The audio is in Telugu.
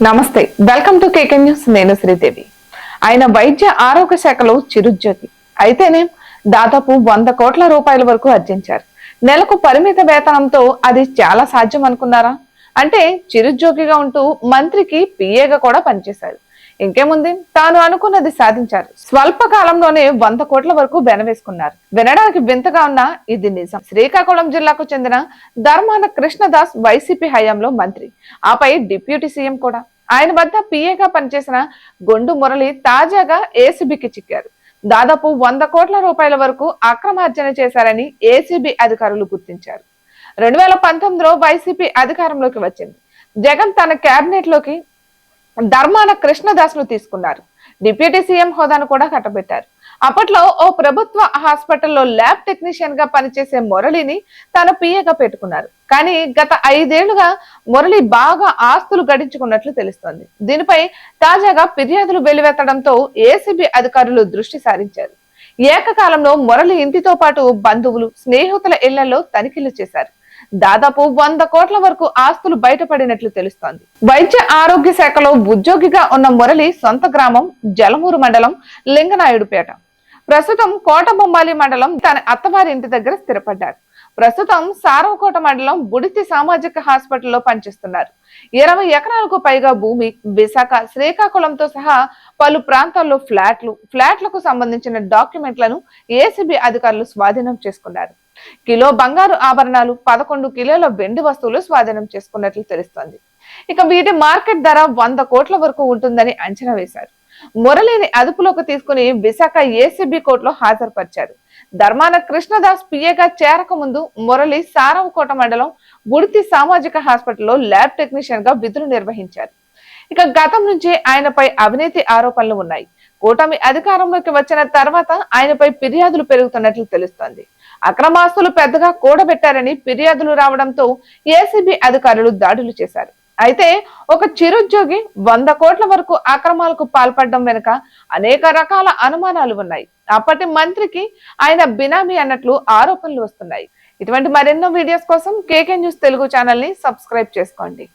నమస్తే, వెల్కమ్ టు కేకే న్యూస్. నేను శ్రీదేవి. ఆయన వైద్య ఆరోగ్య శాఖలో చిరుజ్యోతి అయితేనే దాదాపు 100 కోట్ల రూపాయల వరకు ఆర్జించారు. నెలకు పరిమిత వేతనంతో అది చాలా సాధ్యం అనుకున్నారా? అంటే చిరుజ్యోగిగా ఉంటూ మంత్రికి పిఏగా కూడా పనిచేశారు. ఇంకేముంది, తాను అనుకున్నది సాధించారు. స్వల్ప కాలంలోనే 100 కోట్ల వరకు బెనవేసుకున్నారు. వినడానికి వింతగా ఉన్నా ఇది నిజం. శ్రీకాకుళం జిల్లాకు చెందిన ధర్మాన కృష్ణదాస్ వైసీపీ హయాంలో మంత్రి, ఆపై డిప్యూటీ సీఎం కూడా. ఆయన వద్ద పిఏగా పనిచేసిన గొండు మురళి తాజాగా ఏసీబీకి చిక్కారు. దాదాపు 100 కోట్ల రూపాయల వరకు అక్రమార్జన చేశారని ఏసీబీ అధికారులు గుర్తించారు. 2019లో వైసీపీ అధికారంలోకి వచ్చింది. జగన్ తన కేబినెట్ లోకి ధర్మాన కృష్ణదాస్ ను తీసుకున్నారు. డిప్యూటీ సీఎం హోదాను కూడా కట్టబెట్టారు. అప్పట్లో ఓ ప్రభుత్వ హాస్పిటల్లో ల్యాబ్ టెక్నీషియన్ గా పనిచేసే మురళిని తన పిఏగా పెట్టుకున్నారు. కానీ గత 5 ఏళ్లుగా మురళి బాగా ఆస్తులు గడించుకున్నట్లు తెలుస్తోంది. దీనిపై తాజాగా ఫిర్యాదులు వెల్లువెత్తడంతో ఏసీబీ అధికారులు దృష్టి సారించారు. ఏకకాలంలో మురళి ఇంటితో పాటు బంధువులు, స్నేహితుల ఇళ్లలో తనిఖీలు చేశారు. దాదాపు 100 కోట్ల వరకు ఆస్తులు బయటపడినట్లు తెలుస్తోంది. వైద్య ఆరోగ్య శాఖలో ఉద్యోగిగా ఉన్న మురళి సొంత గ్రామం జలమూరు మండలం లింగనాయుడుపేట. ప్రస్తుతం కోటబొమ్మాలి మండలం తన అత్తవారి ఇంటి దగ్గర స్థిరపడ్డారు. ప్రస్తుతం సారవకోట మండలం బుడితి సామాజిక హాస్పిటల్లో పనిచేస్తున్నారు. 20 ఎకరాలకు పైగా భూమి, విశాఖ, శ్రీకాకుళంతో సహా పలు ప్రాంతాల్లో ఫ్లాట్లకు సంబంధించిన డాక్యుమెంట్లను ఏసీబీ అధికారులు స్వాధీనం చేసుకున్నారు. కిలో బంగారు ఆభరణాలు, 11 కిలోల వెండి వస్తువులు స్వాధీనం చేసుకున్నట్లు తెలుస్తోంది. ఇక వీటి మార్కెట్ ధర 100 కోట్ల వరకు ఉంటుందని అంచనా వేశారు. మురళిని అదుపులోకి తీసుకుని విశాఖ ఏసీబీ కోర్టులో హాజరుపరిచారు. ధర్మాన కృష్ణదాస్ పిఏగా చేరక ముందు మురళి సారవకోట మండలం బుడితి సామాజిక హాస్పిటల్లో ల్యాబ్ టెక్నీషియన్ గా విధులు నిర్వహించారు. ఇక గతం నుంచి ఆయనపై అవినీతి ఆరోపణలు ఉన్నాయి. కూటమి అధికారంలోకి వచ్చిన తర్వాత ఆయనపై ఫిర్యాదులు పెరుగుతున్నట్లు తెలుస్తోంది. అక్రమాస్తులు పెద్దగా కూడబెట్టారని ఫిర్యాదులు రావడంతో ఏసీబీ అధికారులు దాడులు చేశారు. అయితే ఒక చిరుద్యోగి 100 కోట్ల వరకు అక్రమాలకు పాల్పడడం వెనుక అనేక రకాల అనుమానాలు ఉన్నాయి. అప్పటి మంత్రికి ఆయన బినామీ అన్నట్లు ఆరోపణలు వస్తున్నాయి. ఇటువంటి మరెన్నో వీడియోస్ కోసం కేకే న్యూస్ తెలుగు ఛానల్ ని సబ్స్క్రైబ్ చేసుకోండి.